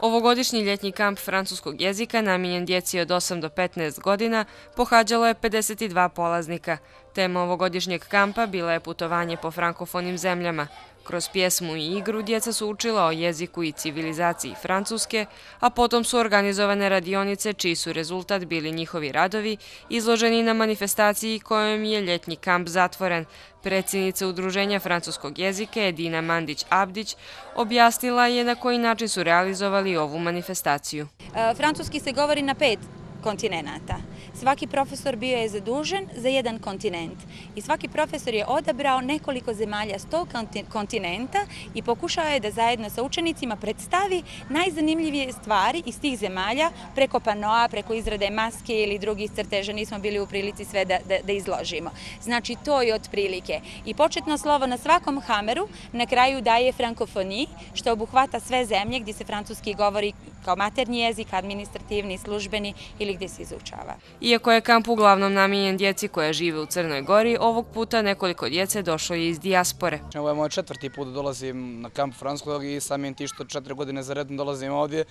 Ovogodišnji ljetnji kamp francuskog jezika namijenjen djeci od 8 do 15 godina pohađalo je 52 polaznika. Tema ovogodišnjeg kampa bila je putovanje po frankofonim zemljama. Kroz pjesmu i igru djeca su učila o jeziku i civilizaciji Francuske, a potom su organizovane radionice čiji su rezultat bili njihovi radovi, izloženi na manifestaciji kojom je ljetnji kamp zatvoren. Predsjednica Udruženja francuskog jezika Edina Mandić-Abdić objasnila je na koji način su realizovali ovu manifestaciju. Francuski se govori na 5 kontinenata. Svaki profesor bio je zadužen za jedan kontinent i svaki profesor je odabrao nekoliko zemalja s tog kontinenta i pokušao je da zajedno sa učenicima predstavi najzanimljivije stvari iz tih zemalja preko panoa, preko izrade maske ili drugih crteža. Nismo bili u prilici sve da izložimo. Znači, to je otprilike. I početno slovo na svakom hameru na kraju daje frankofoniji, što obuhvata sve zemlje gdje se francuski govori kao maternji jezik, administrativni, službeni ili gdje se izučava. Iako je kamp uglavnom namijenjen djeci koja žive u Crnoj Gori, ovog puta nekoliko djece došlo je iz dijaspore. Ovo je moj 4. put da dolazim na kamp francuskog i samim tim što 4 godine za redom dolazim ovdje,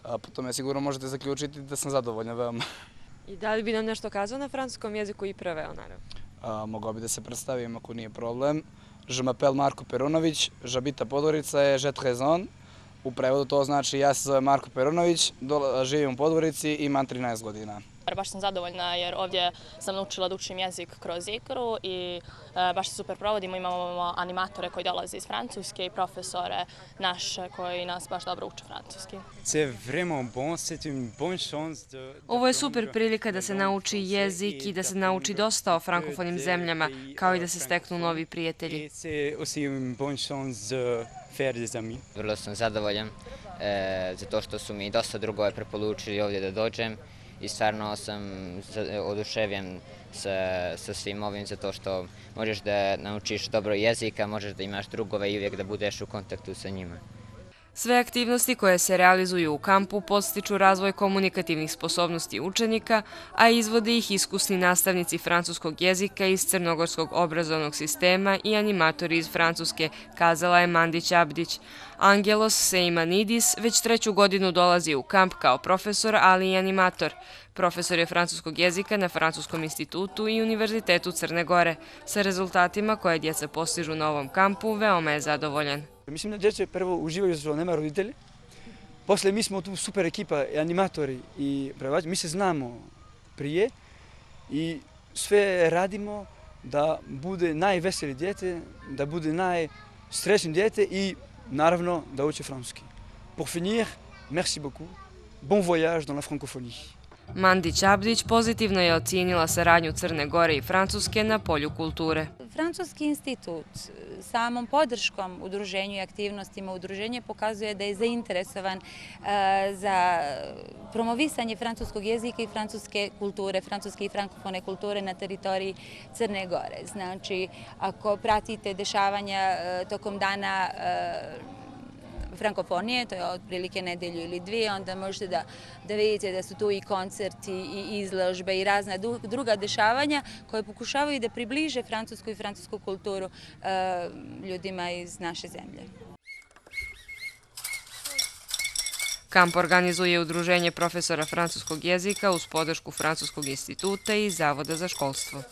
potom je sigurno možete zaključiti da sam zadovoljan veoma. I da li bi nam nešto kazao na francuskom jeziku i preveo, naravno? Mogao bi da se predstavim ako nije problem. Je m'appelle Marko Perunović, j'habite Podgorica je j'ai 13 ans. U prevodu to znači ja se zovem Marko Perunović, živim u Podgorici i imam 13 godina. Baš sam zadovoljna jer ovdje sam naučila da učim jezik kroz igru i baš se super provodimo. Imamo animatore koji dolaze iz Francuske i profesore naše koji nas baš dobro uče francuski. Ovo je super prilika da se nauči jezik i da se nauči dosta o frankofonim zemljama, kao i da se steknu novi prijatelji. Vrlo sam zadovoljan zato što su mi dosta drugove preporučili ovdje da dođem i stvarno sam oduševljen sa svim ovim zato što možeš da naučiš dobro jezika, možeš da imaš drugove i uvijek da budeš u kontaktu sa njima. Sve aktivnosti koje se realizuju u kampu podstiču razvoj komunikativnih sposobnosti učenika, a izvode ih iskusni nastavnici francuskog jezika iz crnogorskog obrazovnog sistema i animatori iz Francuske, kazala je Mandić-Abdić. Angelos Seimanidis već 3. godinu dolazi u kamp kao profesor, ali i animator. Profesor je francuskog jezika na Francuskom institutu i Univerzitetu Crne Gore. Sa rezultatima koje djeca postižu na ovom kampu veoma je zadovoljan. Mislim da djeca prvo uživaju što nema roditelji. Posle mi smo tu super ekipa, animatori i prevađači. Mi se znamo prije i sve radimo da bude najveseli djete, da bude najstresniji djete i naravno da uče francuski. Pour finir, merci beaucoup. Bon voyage dans la francophonie. Mandić-Abdić pozitivno je ocijenila saradnju Crne Gore i Francuske na polju kulture. Francuski institut samom podrškom udruženju i aktivnostima udruženja pokazuje da je zainteresovan za promovisanje francuskog jezika i francuske kulture, francuske i frankofone kulture na teritoriji Crne Gore. Znači, ako pratite dešavanja tokom dana frankofonije, to je otprilike nedelju ili 2, onda možete da vidite da su tu i koncerti i izložbe i razna druga dešavanja koje pokušavaju da približe francusku i francusku kulturu ljudima iz naše zemlje. Kamp organizuje Udruženje profesora francuskog jezika uz podršku Francuskog instituta i Zavoda za školstvo.